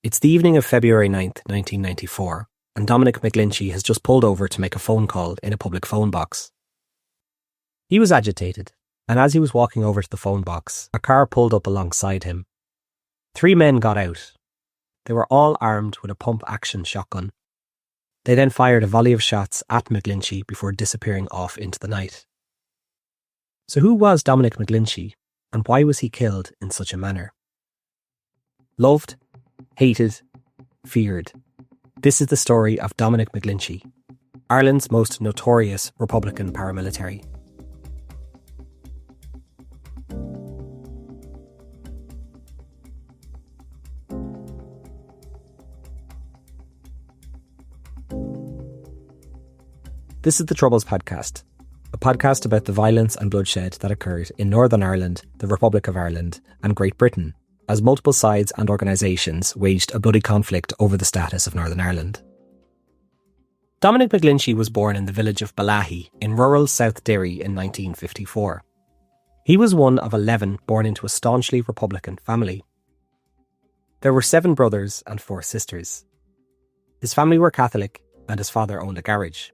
It's the evening of February 9th, 1994, and Dominic McGlinchey has just pulled over to make a phone call in a public phone box. He was agitated, and as he was walking over to the phone box, a car pulled up alongside him. 3 men got out. They were all armed with a pump-action shotgun. They then fired a volley of shots at McGlinchey before disappearing off into the night. So who was Dominic McGlinchey, and why was he killed in such a manner? Loved, hated, feared. This is the story of Dominic McGlinchey, Ireland's most notorious Republican paramilitary. This is the Troubles Podcast, a podcast about the violence and bloodshed that occurred in Northern Ireland, the Republic of Ireland, and Great Britain, as multiple sides and organisations waged a bloody conflict over the status of Northern Ireland. Dominic McGlinchey was born in the village of Ballykelly in rural South Derry in 1954. He was one of 11 born into a staunchly Republican family. There were 7 brothers and 4 sisters. His family were Catholic and his father owned a garage.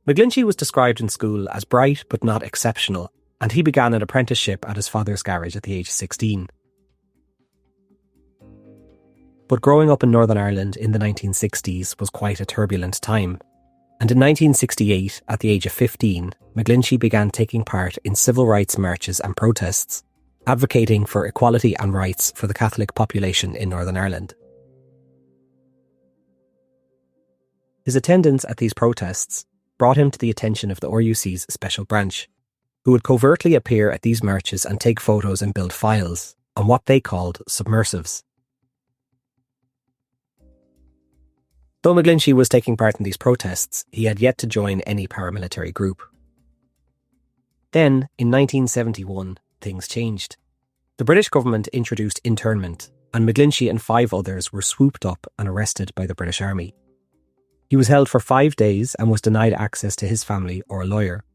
McGlinchey was described in school as bright but not exceptional, and he began an apprenticeship at his father's garage at the age of 16. But growing up in Northern Ireland in the 1960s was quite a turbulent time, and in 1968, at the age of 15, McGlinchey began taking part in civil rights marches and protests, advocating for equality and rights for the Catholic population in Northern Ireland. His attendance at these protests brought him to the attention of the RUC's special branch, who would covertly appear at these marches and take photos and build files on what they called submersives. Though McGlinchey was taking part in these protests, he had yet to join any paramilitary group. Then, in 1971, things changed. The British government introduced internment, and McGlinchey and 5 others were swooped up and arrested by the British Army. He was held for 5 days and was denied access to his family or a lawyer.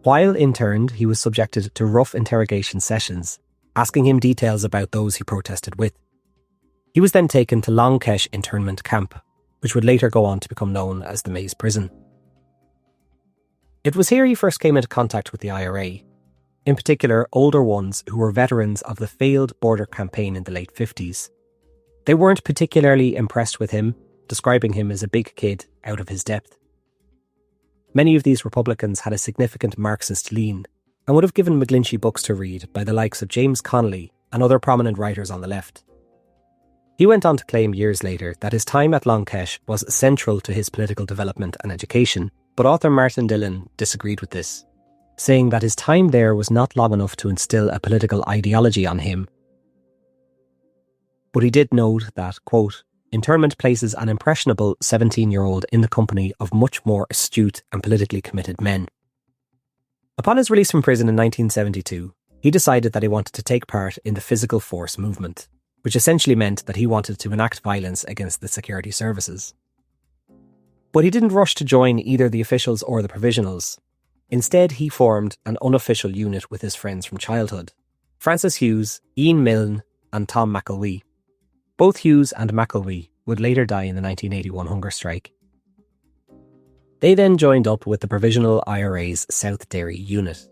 While interned, he was subjected to rough interrogation sessions, asking him details about those he protested with. He was then taken to Long Kesh internment camp, which would later go on to become known as the Maze Prison. It was here he first came into contact with the IRA, in particular older ones who were veterans of the failed border campaign in the late 50s. They weren't particularly impressed with him, describing him as a big kid out of his depth. Many of these Republicans had a significant Marxist lean and would have given McGlinchey books to read by the likes of James Connolly and other prominent writers on the left. He went on to claim years later that his time at Long Kesh was central to his political development and education, but author Martin Dillon disagreed with this, saying that his time there was not long enough to instill a political ideology on him. But he did note that, quote, internment places an impressionable 17-year-old in the company of much more astute and politically committed men. Upon his release from prison in 1972, he decided that he wanted to take part in the physical force movement, which essentially meant that he wanted to enact violence against the security services. But he didn't rush to join either the officials or the provisionals. Instead, he formed an unofficial unit with his friends from childhood, Francis Hughes, Ian Milne and Tom McElwee. Both Hughes and McElwee would later die in the 1981 hunger strike. They then joined up with the Provisional IRA's South Derry unit.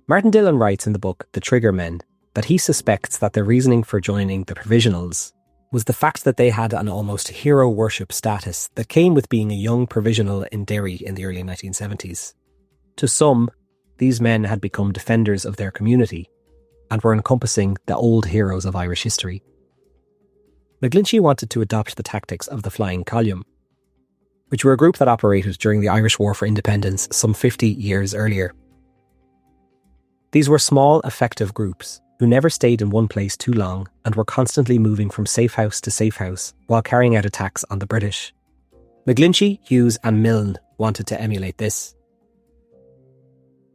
Martin Dillon writes in the book The Trigger Men that he suspects that their reasoning for joining the Provisionals was the fact that they had an almost hero worship status that came with being a young provisional in Derry in the early 1970s. To some, these men had become defenders of their community and were encompassing the old heroes of Irish history. McGlinchey wanted to adopt the tactics of the Flying Column, which were a group that operated during the Irish War for Independence some 50 years earlier. These were small, effective groups who never stayed in one place too long and were constantly moving from safe house to safe house while carrying out attacks on the British. McGlinchey, Hughes and Milne wanted to emulate this.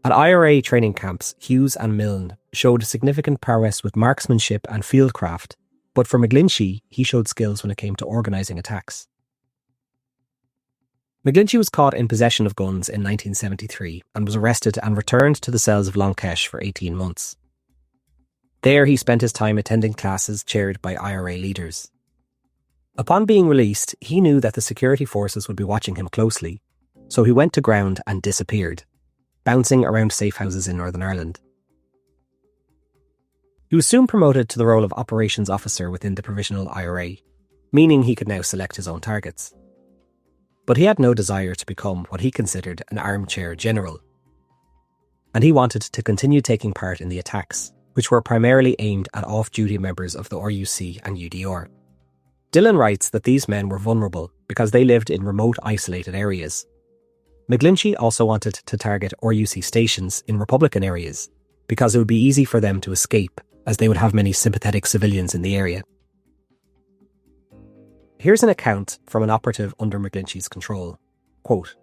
At IRA training camps, Hughes and Milne showed significant prowess with marksmanship and fieldcraft, but for McGlinchey, he showed skills when it came to organising attacks. McGlinchey was caught in possession of guns in 1973 and was arrested and returned to the cells of Long Kesh for 18 months. There he spent his time attending classes chaired by IRA leaders. Upon being released, he knew that the security forces would be watching him closely, so he went to ground and disappeared, bouncing around safe houses in Northern Ireland. He was soon promoted to the role of operations officer within the Provisional IRA, meaning he could now select his own targets. But he had no desire to become what he considered an armchair general, and he wanted to continue taking part in the attacks, which were primarily aimed at off-duty members of the RUC and UDR. Dillon writes that these men were vulnerable because they lived in remote, isolated areas. McGlinchey also wanted to target RUC stations in Republican areas because it would be easy for them to escape, as they would have many sympathetic civilians in the area. Here's an account from an operative under McGlinchey's control. Quote,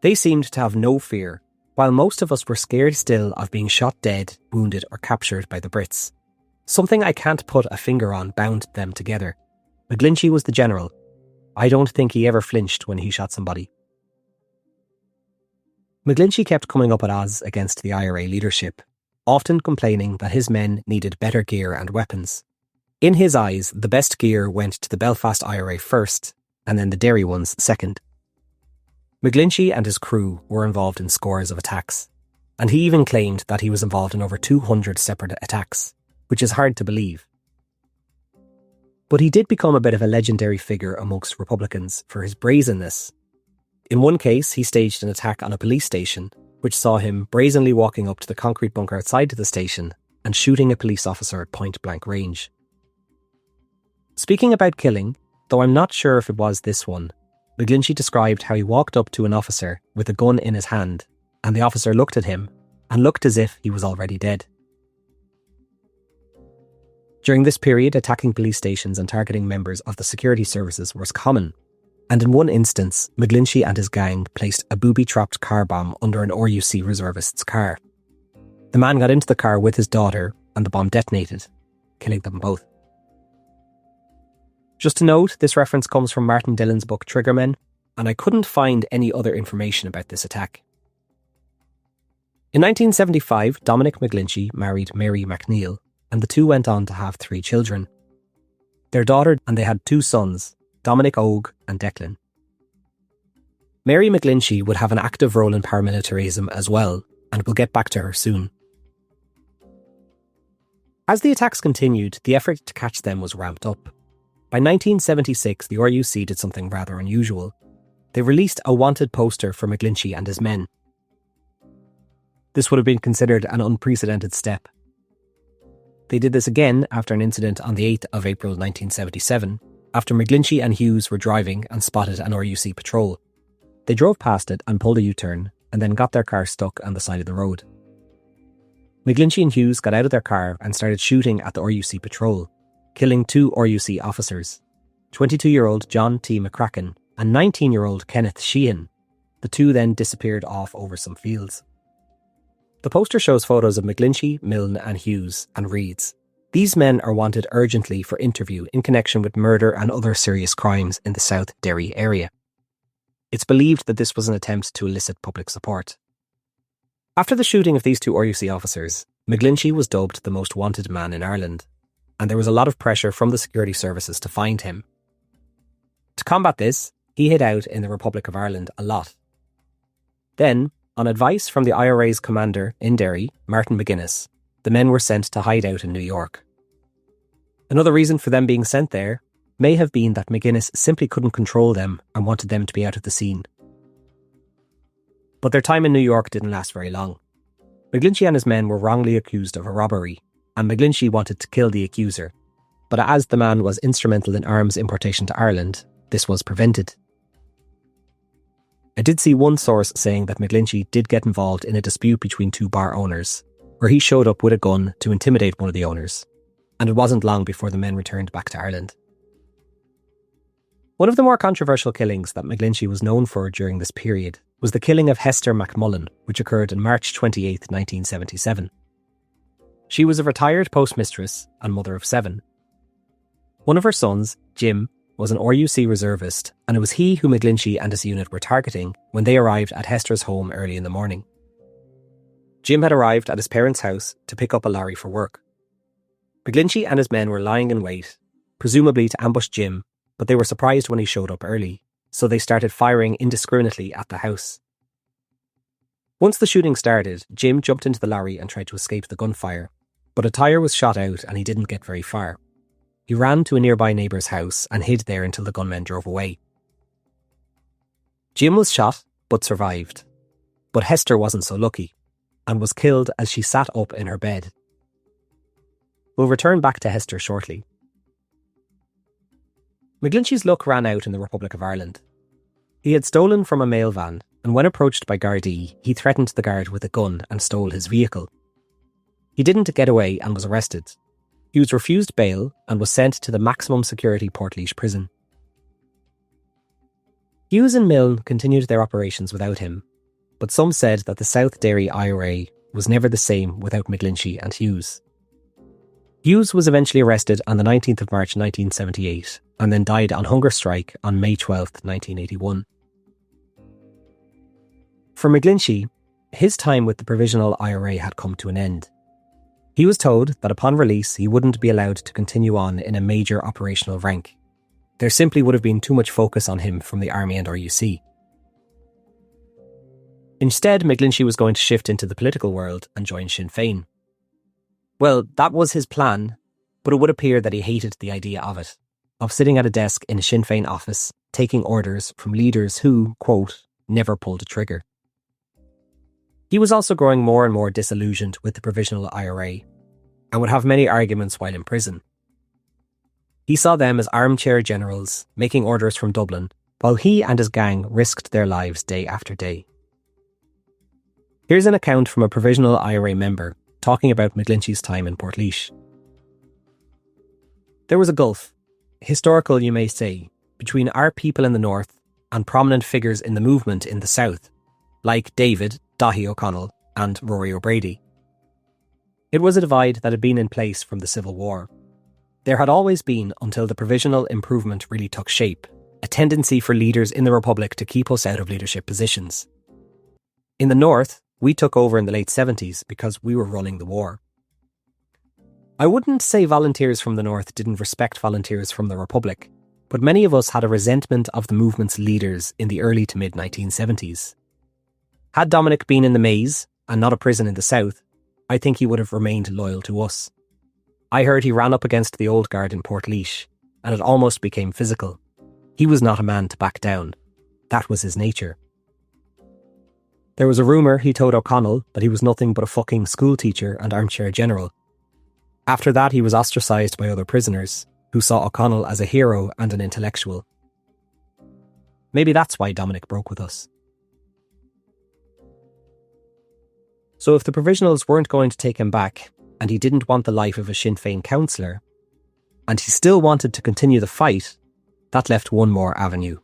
"They seemed to have no fear, while most of us were scared still of being shot dead, wounded or captured by the Brits. Something I can't put a finger on bound them together. McGlinchey was the general. I don't think he ever flinched when he shot somebody." McGlinchey kept coming up at odds against the IRA leadership, often complaining that his men needed better gear and weapons. In his eyes, the best gear went to the Belfast IRA first, and then the Derry ones second. McGlinchey and his crew were involved in scores of attacks, and he even claimed that he was involved in over 200 separate attacks, which is hard to believe. But he did become a bit of a legendary figure amongst Republicans for his brazenness. In one case, he staged an attack on a police station, which saw him brazenly walking up to the concrete bunker outside the station and shooting a police officer at point-blank range. Speaking about killing, though I'm not sure if it was this one, McGlinchey described how he walked up to an officer with a gun in his hand, and the officer looked at him and looked as if he was already dead. During this period, attacking police stations and targeting members of the security services was common, and in one instance, McGlinchey and his gang placed a booby-trapped car bomb under an RUC reservist's car. The man got into the car with his daughter, and the bomb detonated, killing them both. Just to note, this reference comes from Martin Dillon's book Triggermen, and I couldn't find any other information about this attack. In 1975, Dominic McGlinchey married Mary McNeil, and the two went on to have 3 children. Their daughter, and they had 2 sons, Dominic Og and Declan. Mary McGlinchey would have an active role in paramilitarism as well, and we'll get back to her soon. As the attacks continued, the effort to catch them was ramped up. By 1976, the RUC did something rather unusual. They released a wanted poster for McGlinchey and his men. This would have been considered an unprecedented step. They did this again after an incident on the 8th of April 1977, after McGlinchey and Hughes were driving and spotted an RUC patrol. They drove past it and pulled a U-turn, and then got their car stuck on the side of the road. McGlinchey and Hughes got out of their car and started shooting at the RUC patrol, killing 2 RUC officers, 22-year-old John T. McCracken and 19-year-old Kenneth Sheehan. The 2 then disappeared off over some fields. The poster shows photos of McGlinchey, Milne and Hughes and reads, "These men are wanted urgently for interview in connection with murder and other serious crimes in the South Derry area." It's believed that this was an attempt to elicit public support. After the shooting of these 2 RUC officers, McGlinchey was dubbed the most wanted man in Ireland, and there was a lot of pressure from the security services to find him. To combat this, he hid out in the Republic of Ireland a lot. Then, on advice from the IRA's commander in Derry, Martin McGuinness, the men were sent to hide out in New York. Another reason for them being sent there may have been that McGuinness simply couldn't control them and wanted them to be out of the scene. But their time in New York didn't last very long. McGlinchey and his men were wrongly accused of a robbery, and McGlinchey wanted to kill the accuser. But as the man was instrumental in arms importation to Ireland, this was prevented. I did see one source saying that McGlinchey did get involved in a dispute between 2 bar owners, where he showed up with a gun to intimidate one of the owners, and it wasn't long before the men returned back to Ireland. One of the more controversial killings that McGlinchey was known for during this period was the killing of Hester McMullen, which occurred on March 28, 1977. She was a retired postmistress and mother of 7. One of her sons, Jim, was an RUC reservist, and it was he who McGlinchey and his unit were targeting when they arrived at Hester's home early in the morning. Jim had arrived at his parents' house to pick up a lorry for work. McGlinchey and his men were lying in wait, presumably to ambush Jim, but they were surprised when he showed up early, so they started firing indiscriminately at the house. Once the shooting started, Jim jumped into the lorry and tried to escape the gunfire, but a tyre was shot out and he didn't get very far. He ran to a nearby neighbour's house and hid there until the gunmen drove away. Jim was shot, but survived. But Hester wasn't so lucky, and was killed as she sat up in her bed. We'll return back to Hester shortly. McGlinchey's luck ran out in the Republic of Ireland. He had stolen from a mail van, and when approached by Gardaí, he threatened the guard with a gun and stole his vehicle. He didn't get away and was arrested. He was refused bail and was sent to the maximum security Portlaoise prison. Hughes and Milne continued their operations without him, but some said that the South Derry IRA was never the same without McGlinchey and Hughes. Hughes was eventually arrested on the 19th of March 1978 and then died on hunger strike on May 12, 1981. For McGlinchey, his time with the Provisional IRA had come to an end. He was told that upon release he wouldn't be allowed to continue on in a major operational rank. There simply would have been too much focus on him from the Army and RUC. Instead, McGlinchey was going to shift into the political world and join Sinn Féin. Well, that was his plan, but it would appear that he hated the idea of it, of sitting at a desk in a Sinn Féin office, taking orders from leaders who, quote, never pulled a trigger. He was also growing more and more disillusioned with the Provisional IRA, and would have many arguments while in prison. He saw them as armchair generals, making orders from Dublin, while he and his gang risked their lives day after day. Here's an account from a Provisional IRA member talking about McGlinchey's time in Portlaoise. There was a gulf, historical you may say, between our people in the north and prominent figures in the movement in the south, like David, Daithí O'Connell and Rory O'Brady. It was a divide that had been in place from the Civil War. There had always been, until the provisional improvement really took shape, a tendency for leaders in the Republic to keep us out of leadership positions. In the north, we took over in the late 70s because we were running the war. I wouldn't say volunteers from the north didn't respect volunteers from the Republic, but many of us had a resentment of the movement's leaders in the early to mid-1970s. Had Dominic been in the maze, and not a prison in the south, I think he would have remained loyal to us. I heard he ran up against the old guard in Portlaoise, and it almost became physical. He was not a man to back down. That was his nature. There was a rumour he told O'Connell that he was nothing but a fucking school teacher and armchair general. After that, he was ostracised by other prisoners, who saw O'Connell as a hero and an intellectual. Maybe that's why Dominic broke with us. So if the Provisionals weren't going to take him back, and he didn't want the life of a Sinn Féin councillor, and he still wanted to continue the fight, that left one more avenue: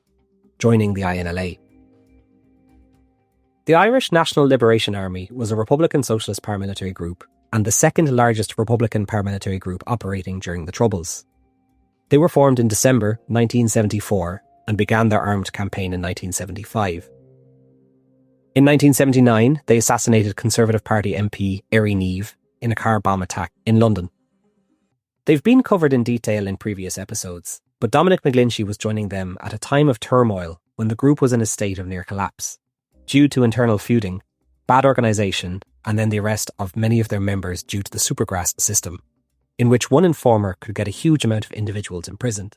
joining the INLA. The Irish National Liberation Army was a Republican Socialist paramilitary group and the second largest Republican paramilitary group operating during the Troubles. They were formed in December 1974 and began their armed campaign in 1975. In 1979, they assassinated Conservative Party MP Eri Neve in a car bomb attack in London. They've been covered in detail in previous episodes, but Dominic McGlinchey was joining them at a time of turmoil when the group was in a state of near collapse, due to internal feuding, bad organisation, and then the arrest of many of their members due to the Supergrass system, in which one informer could get a huge amount of individuals imprisoned.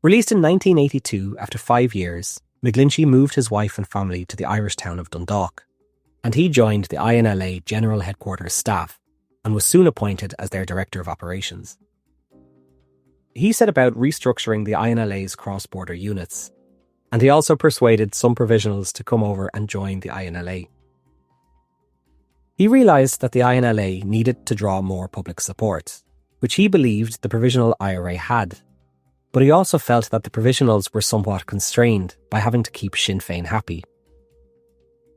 Released in 1982 after 5 years, McGlinchey moved his wife and family to the Irish town of Dundalk, and he joined the INLA General Headquarters staff and was soon appointed as their Director of Operations. He set about restructuring the INLA's cross-border units, and he also persuaded some provisionals to come over and join the INLA. He realised that the INLA needed to draw more public support, which he believed the Provisional IRA had, but he also felt that the provisionals were somewhat constrained by having to keep Sinn Féin happy.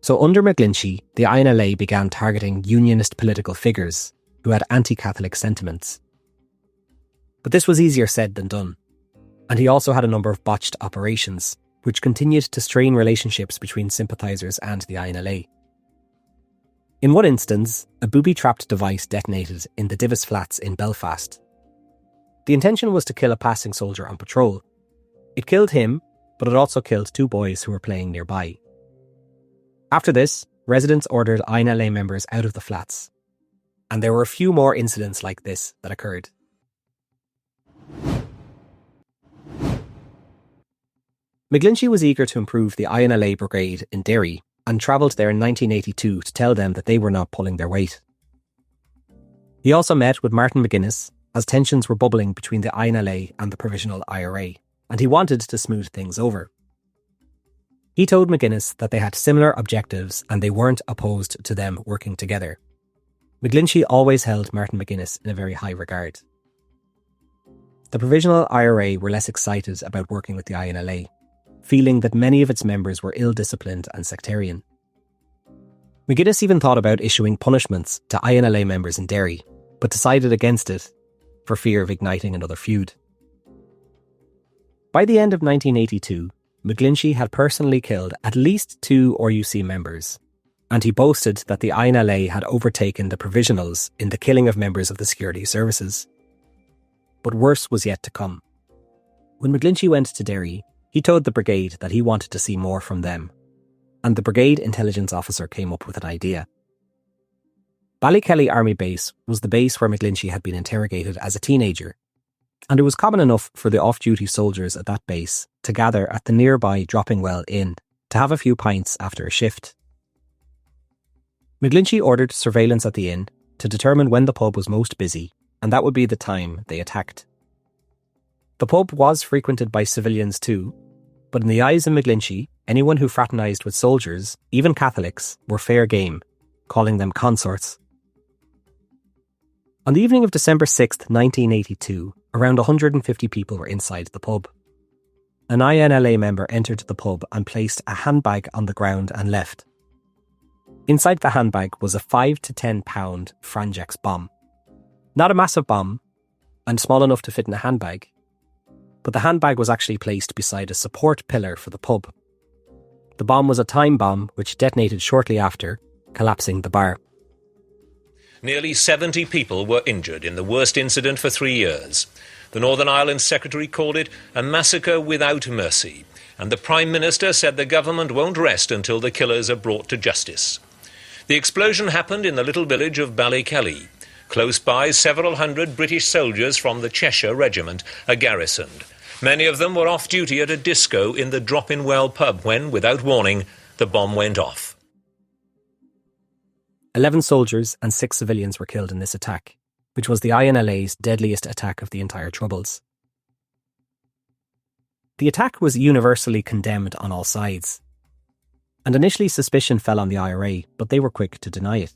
So under McGlinchey, the INLA began targeting unionist political figures who had anti-Catholic sentiments. But this was easier said than done, and he also had a number of botched operations, which continued to strain relationships between sympathisers and the INLA. In one instance, a booby-trapped device detonated in the Divis Flats in Belfast. The intention was to kill a passing soldier on patrol. It killed him, but it also killed 2 boys who were playing nearby. After this, residents ordered INLA members out of the flats, and there were a few more incidents like this that occurred. McGlinchey was eager to improve the INLA brigade in Derry and travelled there in 1982 to tell them that they were not pulling their weight. He also met with Martin McGuinness as tensions were bubbling between the INLA and the Provisional IRA, and he wanted to smooth things over. He told McGuinness that they had similar objectives and they weren't opposed to them working together. McGlinchey always held Martin McGuinness in a very high regard. The Provisional IRA were less excited about working with the INLA, feeling that many of its members were ill-disciplined and sectarian. McGuinness even thought about issuing punishments to INLA members in Derry, but decided against it for fear of igniting another feud. By the end of 1982, McGlinchey had personally killed at least 2 RUC members, and he boasted that the INLA had overtaken the Provisionals in the killing of members of the security services. But worse was yet to come. When McGlinchey went to Derry, he told the brigade that he wanted to see more from them, and the brigade intelligence officer came up with an idea. Ballykelly Army Base was the base where McGlinchey had been interrogated as a teenager, and it was common enough for the off-duty soldiers at that base to gather at the nearby Dropping Well Inn to have a few pints after a shift. McGlinchey ordered surveillance at the inn to determine when the pub was most busy, and that would be the time they attacked. The pub was frequented by civilians too, but in the eyes of McGlinchey, anyone who fraternised with soldiers, even Catholics, were fair game, calling them consorts. On the evening of December 6th, 1982, around 150 people were inside the pub. An INLA member entered the pub and placed a handbag on the ground and left. Inside the handbag was a 5 to 10 pound Frangex bomb. Not a massive bomb, and small enough to fit in a handbag, but the handbag was actually placed beside a support pillar for the pub. The bomb was a time bomb which detonated shortly after, collapsing the bar. Nearly 70 people were injured in the worst incident for 3 years. The Northern Ireland Secretary called it a massacre without mercy, and the Prime Minister said the government won't rest until the killers are brought to justice. The explosion happened in the little village of Ballykelly. Close by, several hundred British soldiers from the Cheshire Regiment are garrisoned. Many of them were off duty at a disco in the Drop-In Well pub when, without warning, the bomb went off. 11 soldiers and 6 civilians were killed in this attack, which was the INLA's deadliest attack of the entire Troubles. The attack was universally condemned on all sides, and initially suspicion fell on the IRA, but they were quick to deny it.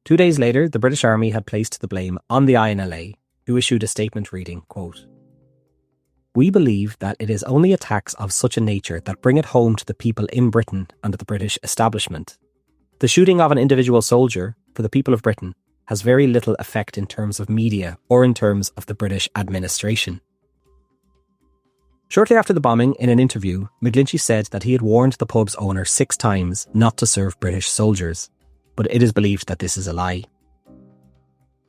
2 days later, the British Army had placed the blame on the INLA, who issued a statement reading, quote, "We believe that it is only attacks of such a nature that bring it home to the people in Britain and the British establishment. The shooting of an individual soldier, for the people of Britain, has very little effect in terms of media or in terms of the British administration." Shortly after the bombing, in an interview, McGlinchey said that he had warned the pub's owner 6 times not to serve British soldiers, but it is believed that this is a lie.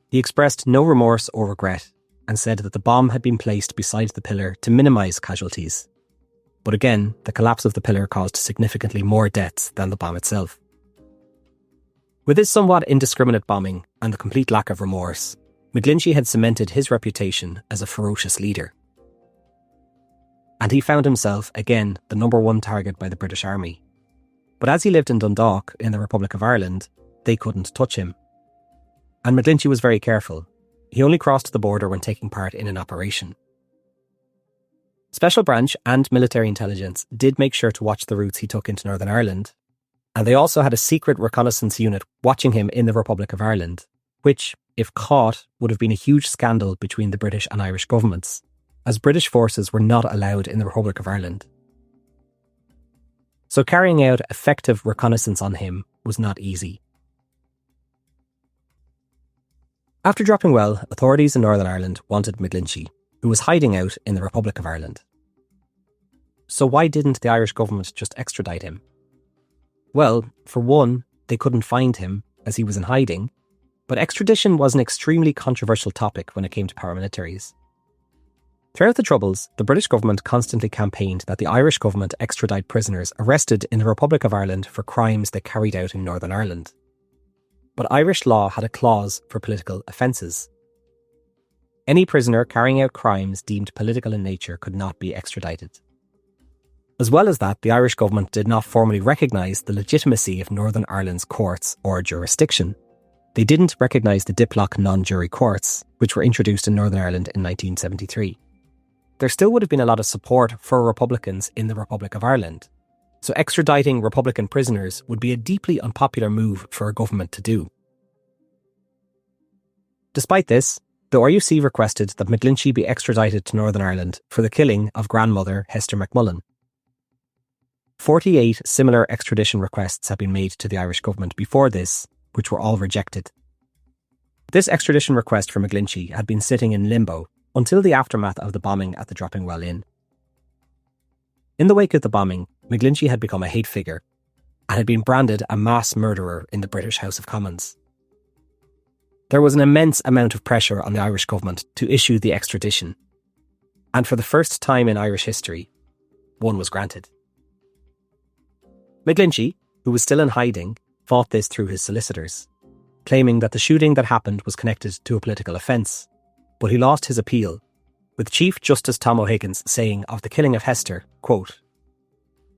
He expressed no remorse or regret and said that the bomb had been placed beside the pillar to minimise casualties. But again, the collapse of the pillar caused significantly more deaths than the bomb itself. With this somewhat indiscriminate bombing and the complete lack of remorse, McGlinchey had cemented his reputation as a ferocious leader. And he found himself, again, the number 1 target by the British Army. But as he lived in Dundalk, in the Republic of Ireland, they couldn't touch him. And McGlinchey was very careful. He only crossed the border when taking part in an operation. Special Branch and military intelligence did make sure to watch the routes he took into Northern Ireland, and they also had a secret reconnaissance unit watching him in the Republic of Ireland, which, if caught, would have been a huge scandal between the British and Irish governments, as British forces were not allowed in the Republic of Ireland. So carrying out effective reconnaissance on him was not easy. After Dropping Well, authorities in Northern Ireland wanted McGlinchey, who was hiding out in the Republic of Ireland. So why didn't the Irish government just extradite him? Well, for one, they couldn't find him as he was in hiding, but extradition was an extremely controversial topic when it came to paramilitaries. Throughout the Troubles, the British government constantly campaigned that the Irish government extradite prisoners arrested in the Republic of Ireland for crimes they carried out in Northern Ireland. But Irish law had a clause for political offences. Any prisoner carrying out crimes deemed political in nature could not be extradited. As well as that, the Irish government did not formally recognise the legitimacy of Northern Ireland's courts or jurisdiction. They didn't recognise the diplock non-jury courts, which were introduced in Northern Ireland in 1973. There still would have been a lot of support for Republicans in the Republic of Ireland, so extraditing Republican prisoners would be a deeply unpopular move for a government to do. Despite this, the RUC requested that McGlinchey be extradited to Northern Ireland for the killing of grandmother Hester McMullen. 48 similar extradition requests had been made to the Irish government before this, which were all rejected. This extradition request for McGlinchey had been sitting in limbo until the aftermath of the bombing at the Dropping Well Inn. In the wake of the bombing, McGlinchey had become a hate figure and had been branded a mass murderer in the British House of Commons. There was an immense amount of pressure on the Irish government to issue the extradition, and for the first time in Irish history, one was granted. McGlinchey, who was still in hiding, fought this through his solicitors, claiming that the shooting that happened was connected to a political offence, but he lost his appeal, with Chief Justice Tom O'Higgins saying of the killing of Hester, quote,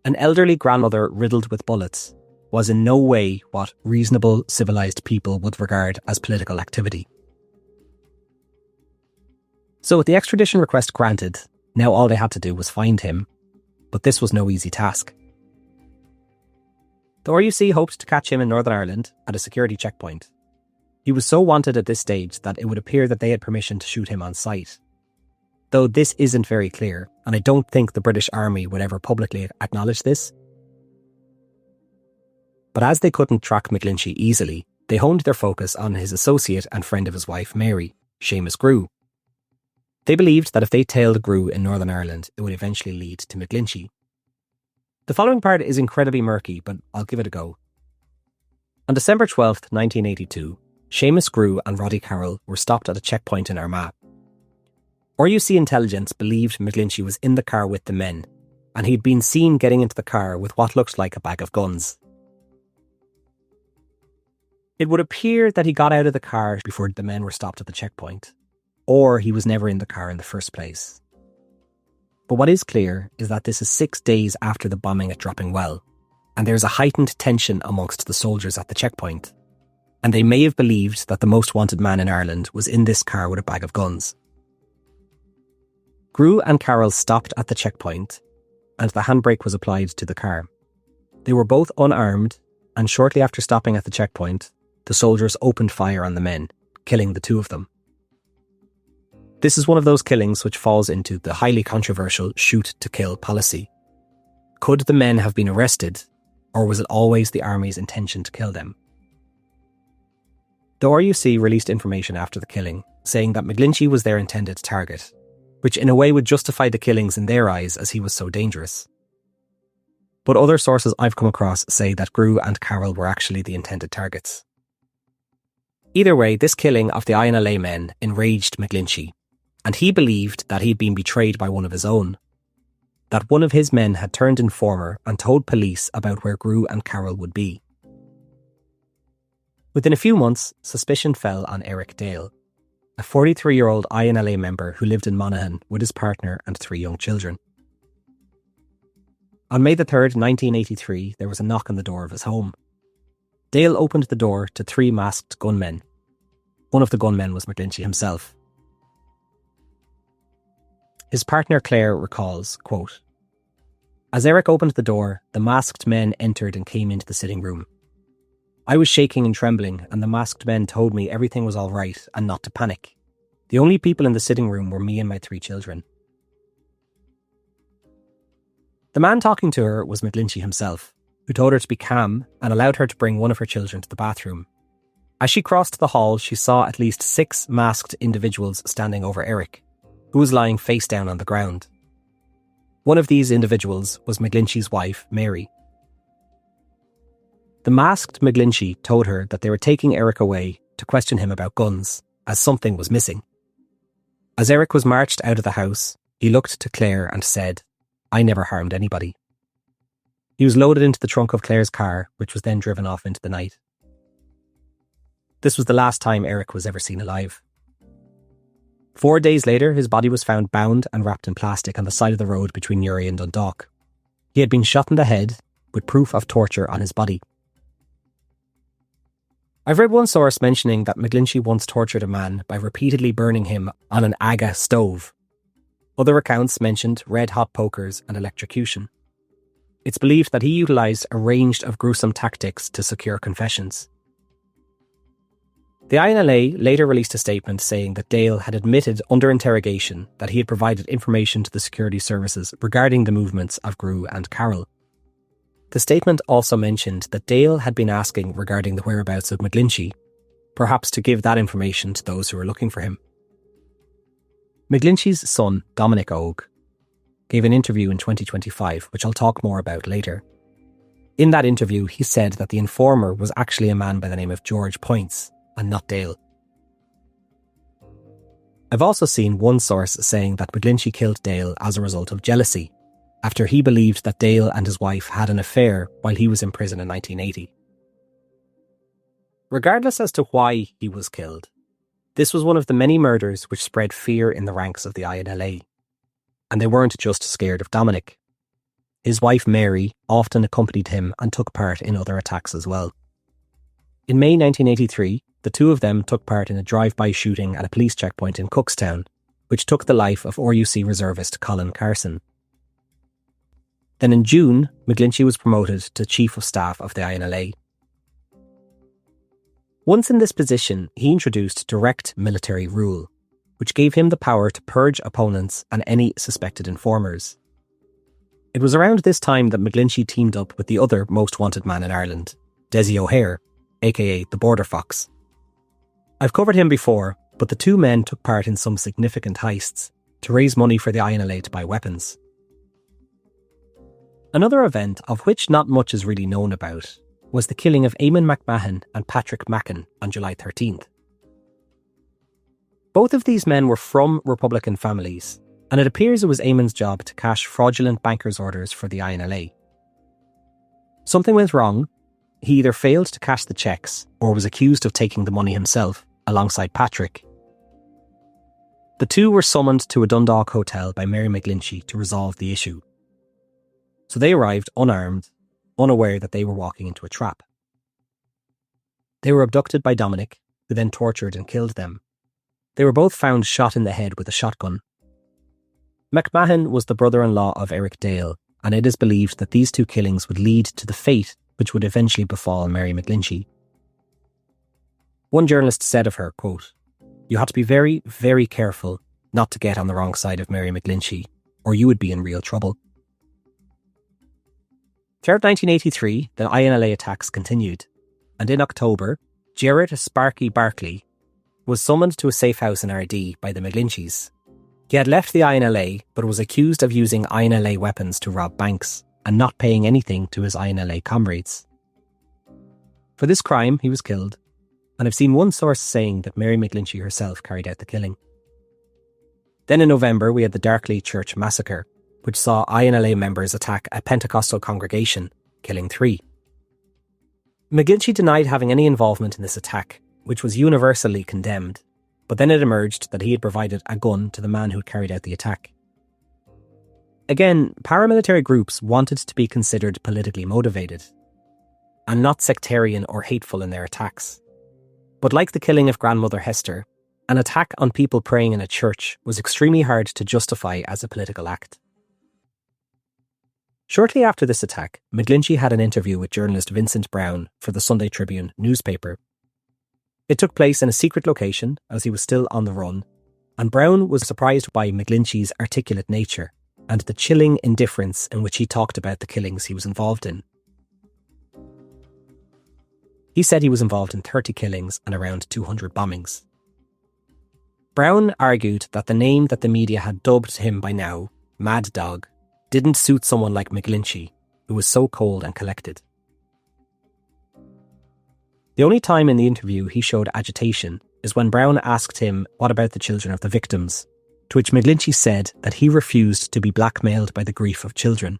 "An elderly grandmother riddled with bullets was in no way what reasonable, civilised people would regard as political activity." So with the extradition request granted, now all they had to do was find him, but this was no easy task. The RUC hoped to catch him in Northern Ireland at a security checkpoint. He was so wanted at this stage that it would appear that they had permission to shoot him on sight. Though this isn't very clear, and I don't think the British Army would ever publicly acknowledge this. But as they couldn't track McGlinchey easily, they honed their focus on his associate and friend of his wife, Mary, Seamus Grew. They believed that if they tailed Grew in Northern Ireland, it would eventually lead to McGlinchey. The following part is incredibly murky, but I'll give it a go. On December 12th, 1982, Seamus Grew and Roddy Carroll were stopped at a checkpoint in Armagh. RUC intelligence believed McGlinchey was in the car with the men, and he'd been seen getting into the car with what looked like a bag of guns. It would appear that he got out of the car before the men were stopped at the checkpoint, or he was never in the car in the first place. But what is clear is that this is 6 days after the bombing at Dropping Well, and there's a heightened tension amongst the soldiers at the checkpoint, and they may have believed that the most wanted man in Ireland was in this car with a bag of guns. Grew and Carroll stopped at the checkpoint, and the handbrake was applied to the car. They were both unarmed, and shortly after stopping at the checkpoint, the soldiers opened fire on the men, killing the two of them. This is one of those killings which falls into the highly controversial shoot-to-kill policy. Could the men have been arrested, or was it always the army's intention to kill them? The RUC released information after the killing, saying that McGlinchey was their intended target, which in a way would justify the killings in their eyes as he was so dangerous. But other sources I've come across say that Grew and Carroll were actually the intended targets. Either way, this killing of the INLA men enraged McGlinchey, and he believed that he'd been betrayed by one of his own, that one of his men had turned informer and told police about where Grew and Carroll would be. Within a few months, suspicion fell on Eric Dale, a 43-year-old INLA member who lived in Monaghan with his partner and 3 young children. On May the 3rd, 1983, there was a knock on the door of his home. Dale opened the door to 3 masked gunmen. One of the gunmen was McGlinchey himself. His partner Claire recalls, quote, "As Eric opened the door, the masked men entered and came into the sitting room. I was shaking and trembling, and the masked men told me everything was all right and not to panic. The only people in the sitting room were me and my 3 children." The man talking to her was McGlinchey himself, who told her to be calm and allowed her to bring one of her children to the bathroom. As she crossed the hall, she saw at least 6 masked individuals standing over Eric, who was lying face down on the ground. One of these individuals was McGlinchey's wife, Mary. The The masked McGlinchey told her that they were taking Eric away to question him about guns, as something was missing. As Eric was marched out of the house, he looked to Claire and said, "I never harmed anybody." He was loaded into the trunk of Claire's car, which was then driven off into the night. This was the last time Eric was ever seen alive. 4 days later, his body was found bound and wrapped in plastic on the side of the road between Newry and Dundalk. He had been shot in the head, with proof of torture on his body. I've read one source mentioning that McGlinchey once tortured a man by repeatedly burning him on an Aga stove. Other accounts mentioned red-hot pokers and electrocution. It's believed that he utilised a range of gruesome tactics to secure confessions. The INLA later released a statement saying that Dale had admitted under interrogation that he had provided information to the security services regarding the movements of Grew and Carroll. The statement also mentioned that Dale had been asking regarding the whereabouts of McGlinchey, perhaps to give that information to those who were looking for him. McGlinchey's son, Dominic McGlinchey, gave an interview in 2025, which I'll talk more about later. In that interview, he said that the informer was actually a man by the name of George Points, and not Dale. I've also seen one source saying that McGlinchey killed Dale as a result of jealousy, after he believed that Dale and his wife had an affair while he was in prison in 1980. Regardless as to why he was killed, this was one of the many murders which spread fear in the ranks of the INLA. And they weren't just scared of Dominic. His wife Mary often accompanied him and took part in other attacks as well. In May 1983, the two of them took part in a drive-by shooting at a police checkpoint in Cookstown, which took the life of RUC reservist Colin Carson. Then in June, McGlinchey was promoted to Chief of Staff of the INLA. Once in this position, he introduced direct military rule, which gave him the power to purge opponents and any suspected informers. It was around this time that McGlinchey teamed up with the other most wanted man in Ireland, Dessie O'Hare, aka the Border Fox. I've covered him before, but the two men took part in some significant heists to raise money for the INLA to buy weapons. Another event of which not much is really known about was the killing of Eamon McMahon and Patrick Mackin on July 13th. Both of these men were from Republican families, and it appears it was Eamon's job to cash fraudulent bankers' orders for the INLA. Something went wrong. He either failed to cash the cheques or was accused of taking the money himself, alongside Patrick. The two were summoned to a Dundalk hotel by Mary McGlinchey to resolve the issue. So they arrived unarmed, unaware that they were walking into a trap. They were abducted by Dominic, who then tortured and killed them. They were both found shot in the head with a shotgun. McMahon was the brother-in-law of Eric Dale, and it is believed that these two killings would lead to the fate which would eventually befall Mary McGlinchey. One journalist said of her, quote, "You had to be very, very careful not to get on the wrong side of Mary McGlinchey, or you would be in real trouble." Throughout 1983, the INLA attacks continued, and in October, Gerard Sparky Barkley was summoned to a safe house in Ardee by the McGlincheys. He had left the INLA, but was accused of using INLA weapons to rob banks and not paying anything to his INLA comrades. For this crime, he was killed, and I've seen one source saying that Mary McGlinchey herself carried out the killing. Then in November, we had the Darkley Church massacre, which saw INLA members attack a Pentecostal congregation, killing 3. McGlinchey denied having any involvement in this attack, which was universally condemned, but then it emerged that he had provided a gun to the man who carried out the attack. Again, paramilitary groups wanted to be considered politically motivated, and not sectarian or hateful in their attacks. But like the killing of Grandmother Hester, an attack on people praying in a church was extremely hard to justify as a political act. Shortly after this attack, McGlinchey had an interview with journalist Vincent Brown for the Sunday Tribune newspaper. It took place in a secret location, as he was still on the run, and Brown was surprised by McGlinchey's articulate nature and the chilling indifference in which he talked about the killings he was involved in. He said he was involved in 30 killings and around 200 bombings. Brown argued that the name that the media had dubbed him by now, Mad Dog, didn't suit someone like McGlinchey, who was so cold and collected. The only time in the interview he showed agitation is when Brown asked him what about the children of the victims, to which McGlinchey said that he refused to be blackmailed by the grief of children.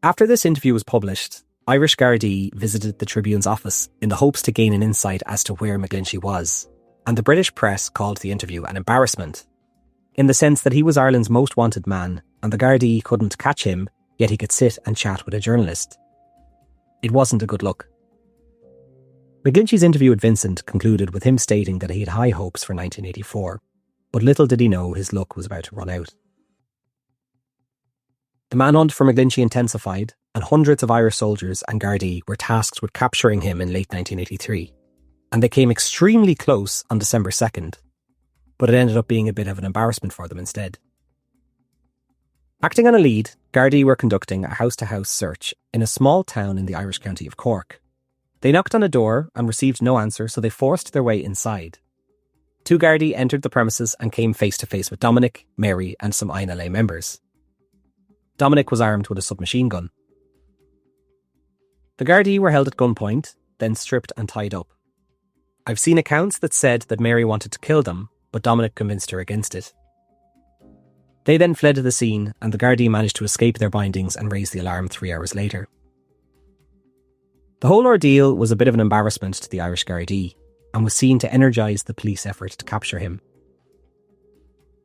After this interview was published, Irish Gardaí visited the Tribune's office in the hopes to gain an insight as to where McGlinchey was, and the British press called the interview an embarrassment, in the sense that he was Ireland's most wanted man, and the Gardaí couldn't catch him, yet he could sit and chat with a journalist. It wasn't a good look. McGlinchey's interview with Vincent concluded with him stating that he had high hopes for 1984, but little did he know his luck was about to run out. The manhunt for McGlinchey intensified, and hundreds of Irish soldiers and Gardaí were tasked with capturing him in late 1983, and they came extremely close on December 2nd, but it ended up being a bit of an embarrassment for them instead. Acting on a lead, Gardaí were conducting a house-to-house search in a small town in the Irish county of Cork. They knocked on a door and received no answer, so they forced their way inside. 2 Gardaí entered the premises and came face-to-face with Dominic, Mary and some INLA members. Dominic was armed with a submachine gun. The Gardaí were held at gunpoint, then stripped and tied up. I've seen accounts that said that Mary wanted to kill them, but Dominic convinced her against it. They then fled to the scene, and the Gardaí managed to escape their bindings and raise the alarm 3 hours later. The whole ordeal was a bit of an embarrassment to the Irish Gardaí, and was seen to energise the police effort to capture him.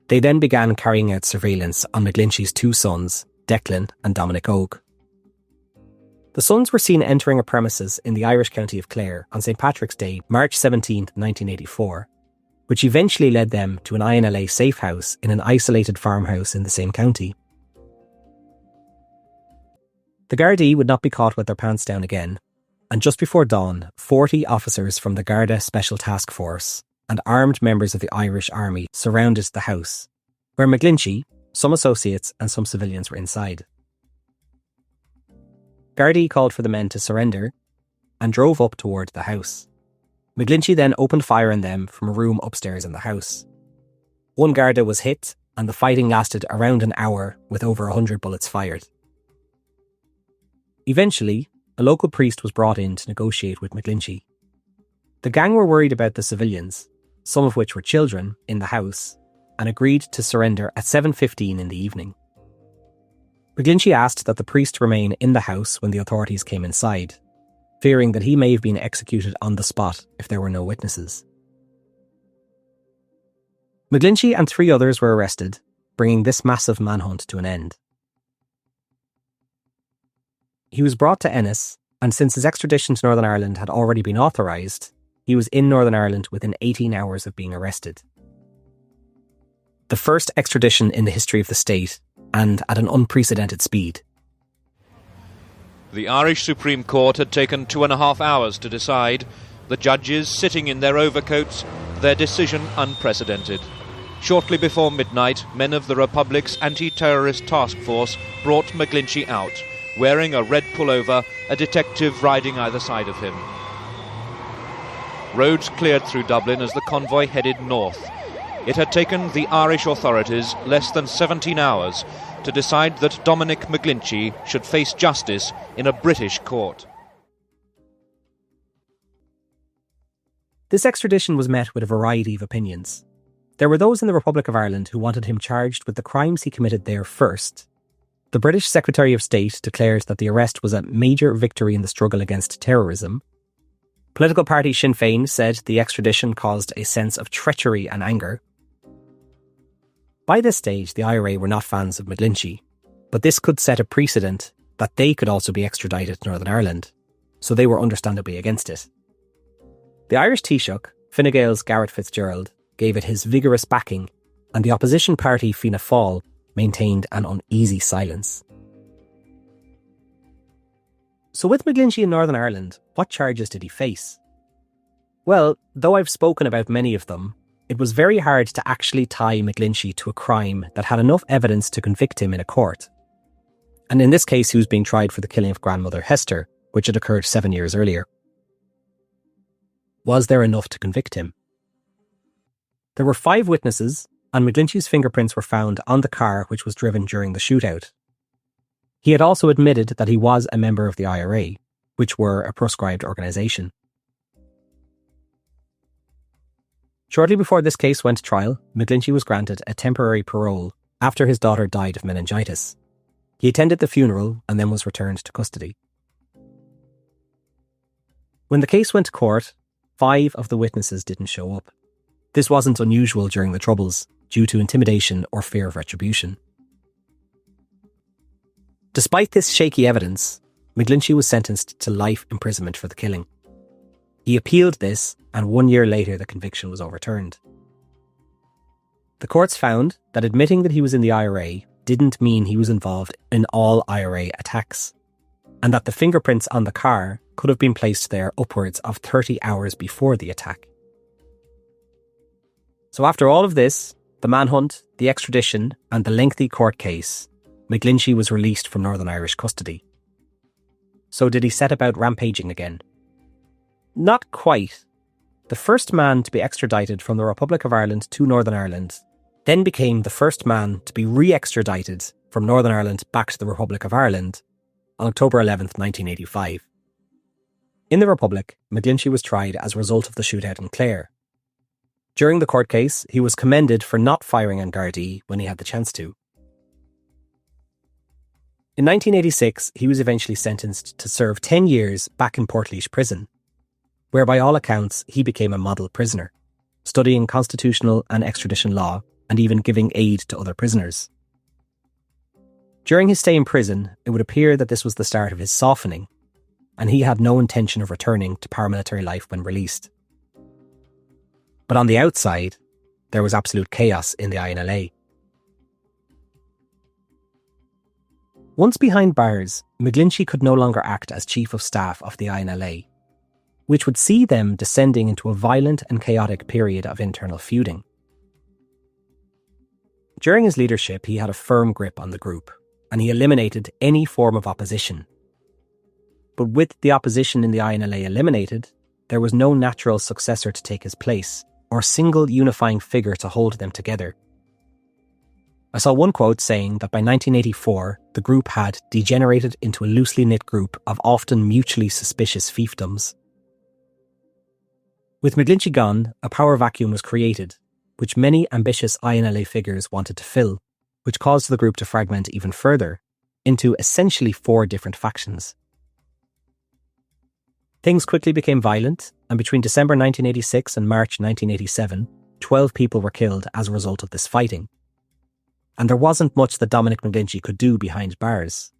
They then began carrying out surveillance on McGlinchey's 2 sons, Declan and Dominic Ogue. The sons were seen entering a premises in the Irish county of Clare on St Patrick's Day, March 17, 1984, which eventually led them to an INLA safe house in an isolated farmhouse in the same county. The Gardaí would not be caught with their pants down again, and just before dawn, 40 officers from the Garda Special Task Force and armed members of the Irish Army surrounded the house, where McGlinchey, some associates and some civilians were inside. Gardaí called for the men to surrender and drove up toward the house. McGlinchey then opened fire on them from a room upstairs in the house. 1 Garda was hit, and the fighting lasted around an hour with over 100 bullets fired. Eventually, a local priest was brought in to negotiate with McGlinchey. The gang were worried about the civilians, some of which were children, in the house, and agreed to surrender at 7:15 in the evening. McGlinchey asked that the priest remain in the house when the authorities came inside, fearing that he may have been executed on the spot if there were no witnesses. McGlinchey and 3 others were arrested, bringing this massive manhunt to an end. He was brought to Ennis, and since his extradition to Northern Ireland had already been authorised, he was in Northern Ireland within 18 hours of being arrested. The first extradition in the history of the state, and at an unprecedented speed. The Irish Supreme Court had taken 2.5 hours to decide, the judges sitting in their overcoats, their decision unprecedented. Shortly before midnight, men of the Republic's anti-terrorist task force brought McGlinchey out, wearing a red pullover, a detective riding either side of him. Roads cleared through Dublin as the convoy headed north. It had taken the Irish authorities less than 17 hours to decide that Dominic McGlinchey should face justice in a British court. This extradition was met with a variety of opinions. There were those in the Republic of Ireland who wanted him charged with the crimes he committed there first. The British Secretary of State declared that the arrest was a major victory in the struggle against terrorism. Political party Sinn Féin said the extradition caused a sense of treachery and anger. By this stage, the IRA were not fans of McGlinchey, but this could set a precedent that they could also be extradited to Northern Ireland, so they were understandably against it. The Irish Taoiseach, Fine Gael's Garret Fitzgerald, gave it his vigorous backing, and the opposition party Fianna Fáil maintained an uneasy silence. So with McGlinchey in Northern Ireland, what charges did he face? Well, though I've spoken about many of them, it was very hard to actually tie McGlinchey to a crime that had enough evidence to convict him in a court. And in this case, he was being tried for the killing of grandmother Hester, which had occurred 7 years earlier. Was there enough to convict him? There were 5 witnesses, and McGlinchey's fingerprints were found on the car which was driven during the shootout. He had also admitted that he was a member of the IRA, which were a proscribed organisation. Shortly before this case went to trial, McGlinchey was granted a temporary parole after his daughter died of meningitis. He attended the funeral and then was returned to custody. When the case went to court, 5 of the witnesses didn't show up. This wasn't unusual during the Troubles, due to intimidation or fear of retribution. Despite this shaky evidence, McGlinchey was sentenced to life imprisonment for the killing. He appealed this, and 1 year later the conviction was overturned. The courts found that admitting that he was in the IRA didn't mean he was involved in all IRA attacks, and that the fingerprints on the car could have been placed there upwards of 30 hours before the attack. So after all of this, the manhunt, the extradition, and the lengthy court case, McGlinchey was released from Northern Irish custody. So did he set about rampaging again? Not quite. The first man to be extradited from the Republic of Ireland to Northern Ireland then became the first man to be re-extradited from Northern Ireland back to the Republic of Ireland on October 11th, 1985. In the Republic, McGlinchey was tried as a result of the shootout in Clare. During the court case, he was commended for not firing on Gardaí when he had the chance to. In 1986, he was eventually sentenced to serve 10 years back in Portlaoise prison, where by all accounts he became a model prisoner, studying constitutional and extradition law and even giving aid to other prisoners. During his stay in prison, it would appear that this was the start of his softening, and he had no intention of returning to paramilitary life when released. But on the outside, there was absolute chaos in the INLA. Once behind bars, McGlinchey could no longer act as Chief of Staff of the INLA, which would see them descending into a violent and chaotic period of internal feuding. During his leadership, he had a firm grip on the group, and he eliminated any form of opposition. But with the opposition in the INLA eliminated, there was no natural successor to take his place, or single unifying figure to hold them together. I saw one quote saying that by 1984, the group had degenerated into a loosely knit group of often mutually suspicious fiefdoms. With McGlinchey gone, a power vacuum was created, which many ambitious INLA figures wanted to fill, which caused the group to fragment even further, into essentially 4 different factions. Things quickly became violent, and between December 1986 and March 1987, 12 people were killed as a result of this fighting. And there wasn't much that Dominic McGlinchey could do behind bars.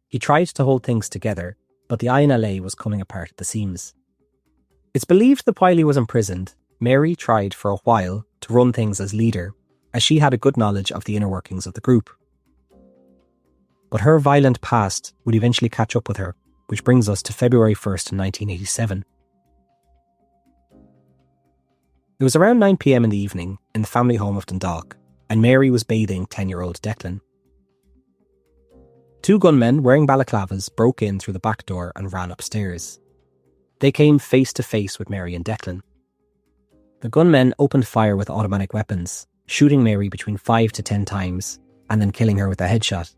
He tried to hold things together, but the INLA was coming apart at the seams. It's believed that while he was imprisoned, Mary tried for a while to run things as leader, as she had a good knowledge of the inner workings of the group. But her violent past would eventually catch up with her, which brings us to February 1st, 1987. It was around 9 p.m. in the evening in the family home of Dundalk, and Mary was bathing 10-year-old Declan. 2 gunmen wearing balaclavas broke in through the back door and ran upstairs. They came face to face with Mary and Declan. The gunmen opened fire with automatic weapons, shooting Mary between 5 to 10 times, and then killing her with a headshot.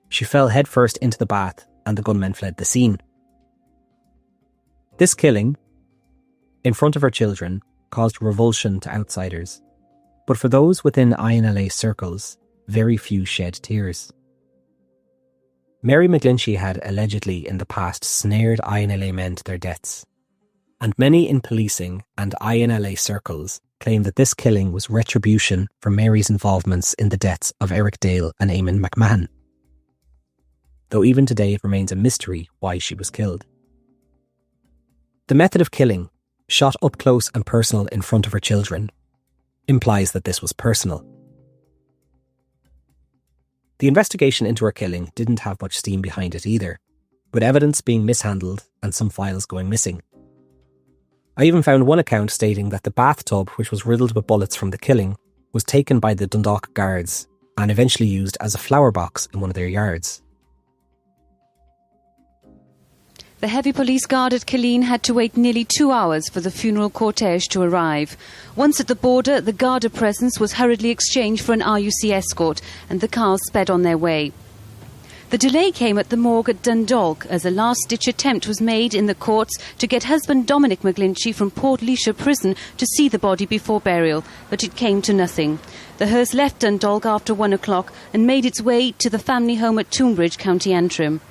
She fell headfirst into the bath, and the gunmen fled the scene. This killing, in front of her children, caused revulsion to outsiders, but for those within INLA circles, very few shed tears. Mary McGlinchey had allegedly in the past snared INLA men to their deaths, and many in policing and INLA circles claim that this killing was retribution for Mary's involvements in the deaths of Eric Dale and Eamon McMahon, though even today it remains a mystery why she was killed. The method of killing, shot up close and personal in front of her children, implies that this was personal. The investigation into her killing didn't have much steam behind it either, with evidence being mishandled and some files going missing. I even found one account stating that the bathtub, which was riddled with bullets from the killing, was taken by the Dundalk guards and eventually used as a flower box in one of their yards. The heavy police guard at Killeen had to wait nearly 2 hours for the funeral cortege to arrive. Once at the border, the Garda presence was hurriedly exchanged for an RUC escort, and the cars sped on their way. The delay came at the morgue at Dundalk as a last-ditch attempt was made in the courts to get husband Dominic McGlinchey from Portlaoise prison to see the body before burial, but it came to nothing. The hearse left Dundalk after 1 o'clock and made its way to the family home at Toonbridge, County Antrim.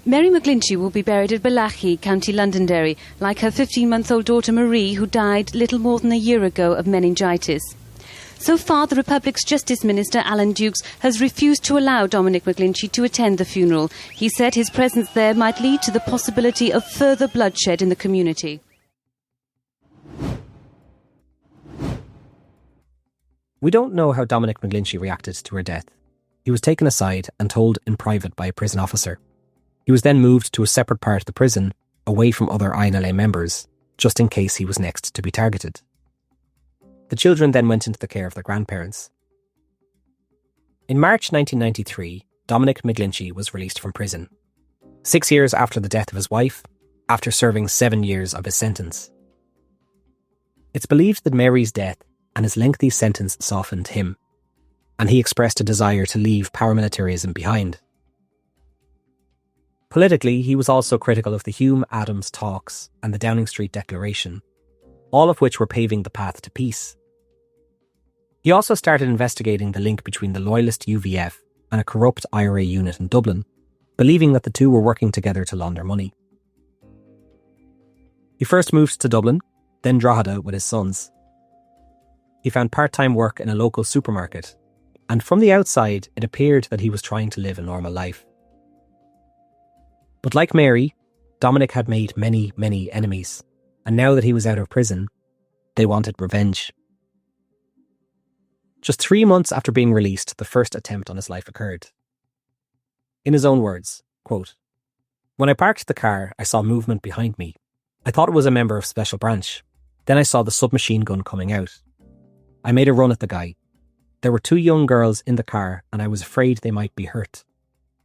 Mary McGlinchey will be buried at Ballykelly, County Londonderry, like her 15-month-old daughter Marie, who died little more than a year ago of meningitis. So far, the Republic's Justice Minister, Alan Dukes, has refused to allow Dominic McGlinchey to attend the funeral. He said his presence there might lead to the possibility of further bloodshed in the community. We don't know how Dominic McGlinchey reacted to her death. He was taken aside and told in private by a prison officer. He was then moved to a separate part of the prison, away from other INLA members, just in case he was next to be targeted. The children then went into the care of their grandparents. In March 1993, Dominic McGlinchey was released from prison, 6 years after the death of his wife, after serving 7 years of his sentence. It's believed that Mary's death and his lengthy sentence softened him, and he expressed a desire to leave paramilitarism behind. Politically, he was also critical of the Hume-Adams talks and the Downing Street Declaration, all of which were paving the path to peace. He also started investigating the link between the loyalist UVF and a corrupt IRA unit in Dublin, believing that the two were working together to launder money. He first moved to Dublin, then Drogheda with his sons. He found part-time work in a local supermarket, and from the outside it appeared that he was trying to live a normal life. But like Mary, Dominic had made many, many enemies, and now that he was out of prison, they wanted revenge. Just 3 months after being released, the first attempt on his life occurred. In his own words, quote, "When I parked the car, I saw movement behind me. I thought it was a member of Special Branch. Then I saw the submachine gun coming out. I made a run at the guy. There were 2 young girls in the car and I was afraid they might be hurt.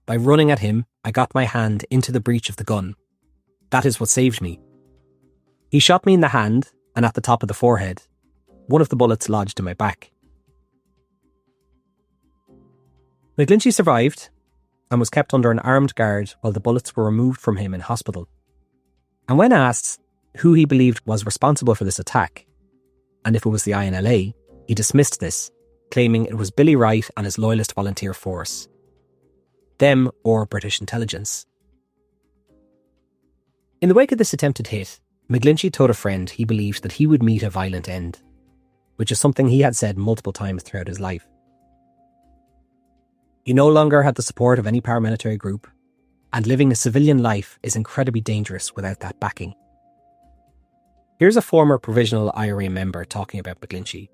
By running at him, I got my hand into the breech of the gun. That is what saved me. He shot me in the hand and at the top of the forehead. One of the bullets lodged in my back." McGlinchey survived and was kept under an armed guard while the bullets were removed from him in hospital. And when asked who he believed was responsible for this attack, and if it was the INLA, he dismissed this, claiming it was Billy Wright and his loyalist volunteer force. Them or British intelligence. In the wake of this attempted hit, McGlinchey told a friend he believed that he would meet a violent end, which is something he had said multiple times throughout his life. He no longer had the support of any paramilitary group, and living a civilian life is incredibly dangerous without that backing. Here's a former Provisional IRA member talking about McGlinchey.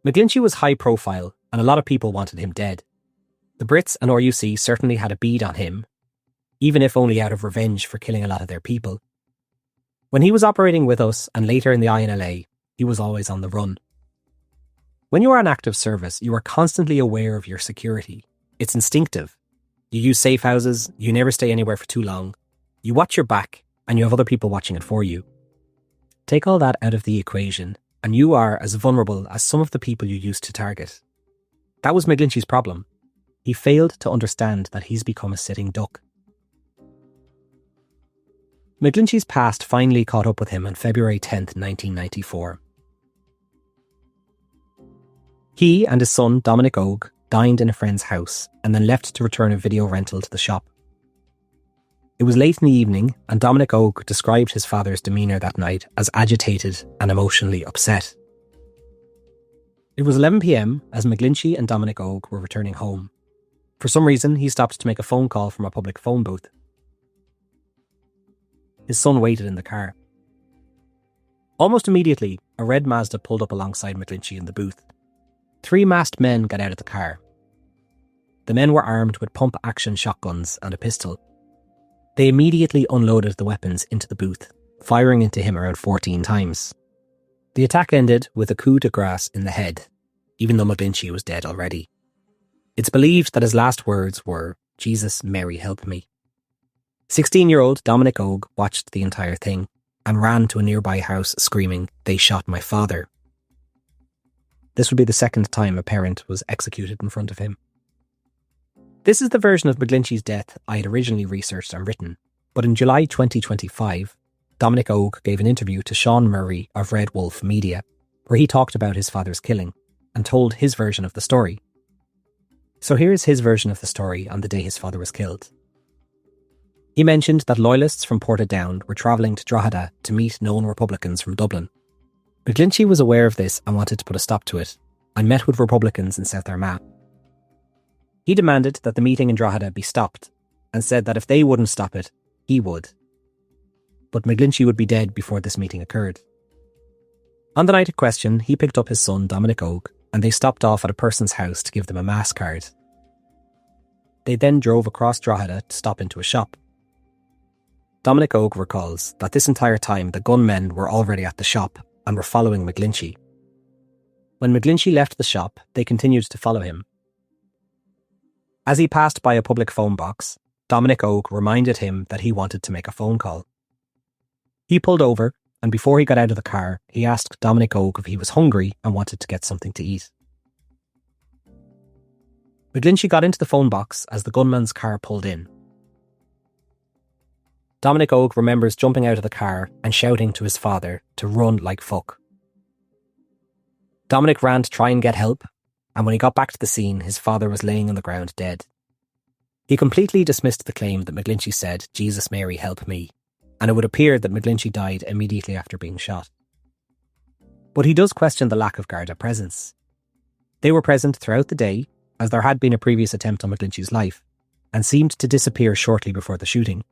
"McGlinchey was high profile and a lot of people wanted him dead. The Brits and RUC certainly had a bead on him, even if only out of revenge for killing a lot of their people. When he was operating with us and later in the INLA, he was always on the run. When you are on active service, you are constantly aware of your security. It's instinctive. You use safe houses, you never stay anywhere for too long. You watch your back, and you have other people watching it for you. Take all that out of the equation, and you are as vulnerable as some of the people you used to target. That was McGlinchey's problem. He failed to understand that he's become a sitting duck." McGlinchey's past finally caught up with him on February 10th, 1994. He and his son, Dominic Ogue, dined in a friend's house and then left to return a video rental to the shop. It was late in the evening and Dominic Ogue described his father's demeanour that night as agitated and emotionally upset. It was 11 p.m. as McGlinchey and Dominic Ogue were returning home. For some reason, he stopped to make a phone call from a public phone booth. His son waited in the car. Almost immediately, a red Mazda pulled up alongside McGlinchey in the booth. 3 masked men got out of the car. The men were armed with pump-action shotguns and a pistol. They immediately unloaded the weapons into the booth, firing into him around 14 times. The attack ended with a coup de grace in the head, even though McGlinchey was dead already. It's believed that his last words were, "Jesus, Mary, help me." 16-year-old Dominic Ogue watched the entire thing and ran to a nearby house screaming, "They shot my father." This would be the second time a parent was executed in front of him. This is the version of McGlinchey's death I had originally researched and written, but in July 2025, Dominic Ogue gave an interview to Sean Murray of Red Wolf Media, where he talked about his father's killing and told his version of the story. So here's his version of the story on the day his father was killed. He mentioned that loyalists from Portadown were travelling to Drogheda to meet known Republicans from Dublin. McGlinchey was aware of this and wanted to put a stop to it, and met with Republicans in South Armagh. He demanded that the meeting in Drogheda be stopped, and said that if they wouldn't stop it, he would. But McGlinchey would be dead before this meeting occurred. On the night in question, he picked up his son Dominic Ogue, and they stopped off at a person's house to give them a mass card. They then drove across Drogheda to stop into a shop. Dominic Ogue recalls that this entire time the gunmen were already at the shop and were following McGlinchey. When McGlinchey left the shop, they continued to follow him. As he passed by a public phone box, Dominic Ogue reminded him that he wanted to make a phone call. He pulled over, and before he got out of the car, he asked Dominic Ogue if he was hungry and wanted to get something to eat. McGlinchey got into the phone box as the gunman's car pulled in. Dominic Ogue remembers jumping out of the car and shouting to his father to run like fuck. Dominic ran to try and get help, and when he got back to the scene, his father was laying on the ground dead. He completely dismissed the claim that McGlinchey said, "Jesus Mary, help me," and it would appear that McGlinchey died immediately after being shot. But he does question the lack of Garda presence. They were present throughout the day, as there had been a previous attempt on McGlinchey's life, and seemed to disappear shortly before the shooting.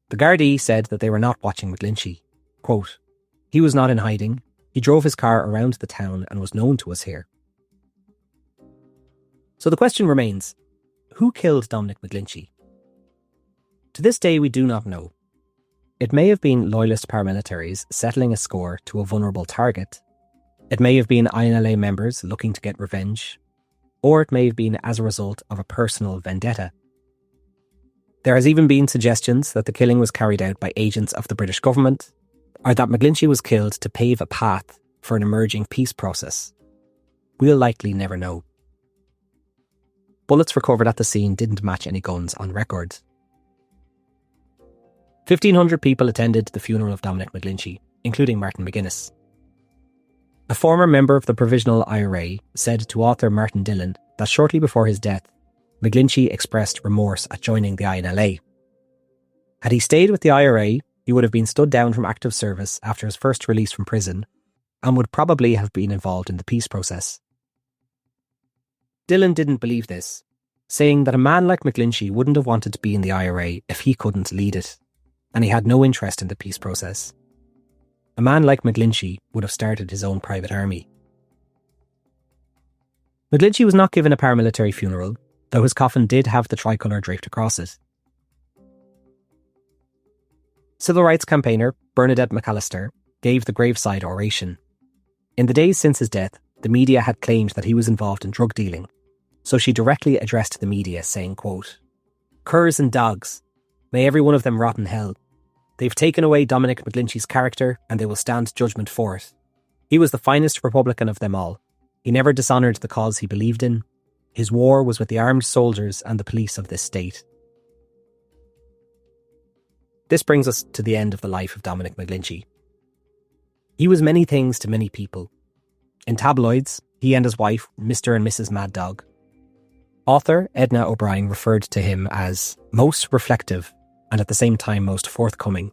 The Gardaí said that they were not watching McGlinchey. Quote, "He was not in hiding. He drove his car around the town and was known to us here." So the question remains, who killed Dominic McGlinchey? To this day we do not know. It may have been loyalist paramilitaries settling a score to a vulnerable target. It may have been INLA members looking to get revenge. Or it may have been as a result of a personal vendetta. There has even been suggestions that the killing was carried out by agents of the British government, or that McGlinchey was killed to pave a path for an emerging peace process. We'll likely never know. Bullets recovered at the scene didn't match any guns on record. 1,500 people attended the funeral of Dominic McGlinchey, including Martin McGuinness. A former member of the Provisional IRA said to author Martin Dillon that shortly before his death, McGlinchey expressed remorse at joining the INLA. Had he stayed with the IRA, he would have been stood down from active service after his first release from prison, and would probably have been involved in the peace process. Dillon didn't believe this, saying that a man like McGlinchey wouldn't have wanted to be in the IRA if he couldn't lead it, and he had no interest in the peace process. A man like McGlinchey would have started his own private army. McGlinchey was not given a paramilitary funeral, though his coffin did have the tricolour draped across it. Civil rights campaigner Bernadette McAllister gave the graveside oration. In the days since his death, the media had claimed that he was involved in drug dealing, so she directly addressed the media saying, quote, "Curs and dogs, may every one of them rot in hell. They've taken away Dominic McGlinchey's character and they will stand judgment for it. He was the finest Republican of them all. He never dishonoured the cause he believed in. His war was with the armed soldiers and the police of this state." This brings us to the end of the life of Dominic McGlinchey. He was many things to many people. In tabloids, he and his wife, Mr. and Mrs. Mad Dog. Author Edna O'Brien referred to him as most reflective and at the same time most forthcoming.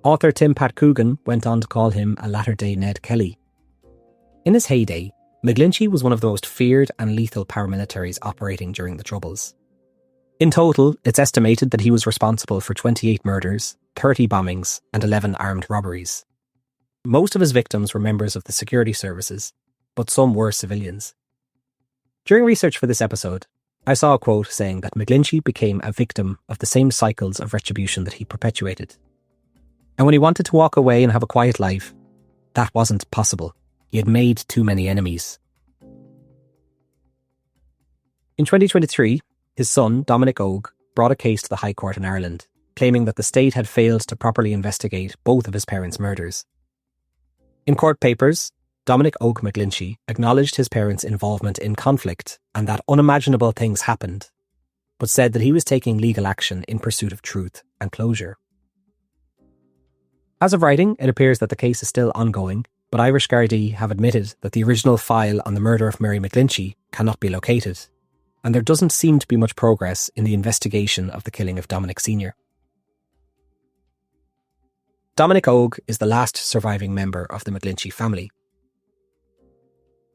Author Tim Pat Coogan went on to call him a latter-day Ned Kelly. In his heyday, McGlinchey was one of the most feared and lethal paramilitaries operating during the Troubles. In total, it's estimated that he was responsible for 28 murders, 30 bombings, and 11 armed robberies. Most of his victims were members of the security services, but some were civilians. During research for this episode, I saw a quote saying that McGlinchey became a victim of the same cycles of retribution that he perpetuated. And when he wanted to walk away and have a quiet life, that wasn't possible. He had made too many enemies. In 2023, his son, Dominic Ogue, brought a case to the High Court in Ireland, claiming that the state had failed to properly investigate both of his parents' murders. In court papers, Dominic McGlinchey acknowledged his parents' involvement in conflict and that unimaginable things happened, but said that he was taking legal action in pursuit of truth and closure. As of writing, it appears that the case is still ongoing, but Irish Gardaí have admitted that the original file on the murder of Mary McGlinchey cannot be located, and there doesn't seem to be much progress in the investigation of the killing of Dominic Sr. Dominic is the last surviving member of the McGlinchey family.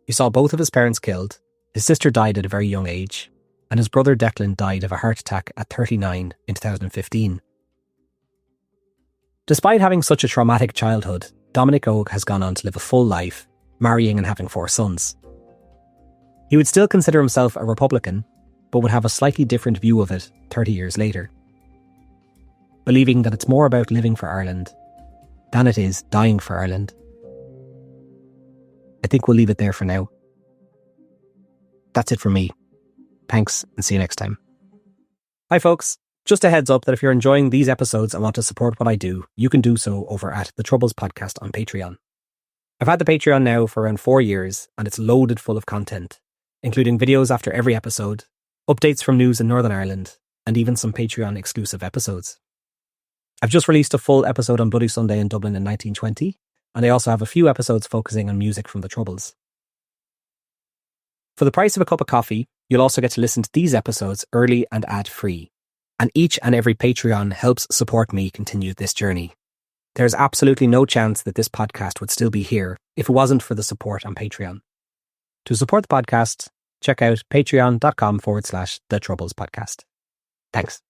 He saw both of his parents killed, his sister died at a very young age, and his brother Declan died of a heart attack at 39 in 2015. Despite having such a traumatic childhood, Dominic has gone on to live a full life, marrying and having 4 sons. He would still consider himself a Republican, but would have a slightly different view of it 30 years later, believing that it's more about living for Ireland than it is dying for Ireland. I think we'll leave it there for now. That's it from me. Thanks, and see you next time. Hi folks, just a heads up that if you're enjoying these episodes and want to support what I do, you can do so over at The Troubles Podcast on Patreon. I've had the Patreon now for around 4 years, and it's loaded full of content, including videos after every episode, updates from news in Northern Ireland, and even some Patreon exclusive episodes. I've just released a full episode on Bloody Sunday in Dublin in 1920, and I also have a few episodes focusing on music from the Troubles. For the price of a cup of coffee, you'll also get to listen to these episodes early and ad-free, and each and every Patreon helps support me continue this journey. There's absolutely no chance that this podcast would still be here if it wasn't for the support on Patreon. To support the podcast, check out patreon.com/The Troubles Podcast. Thanks.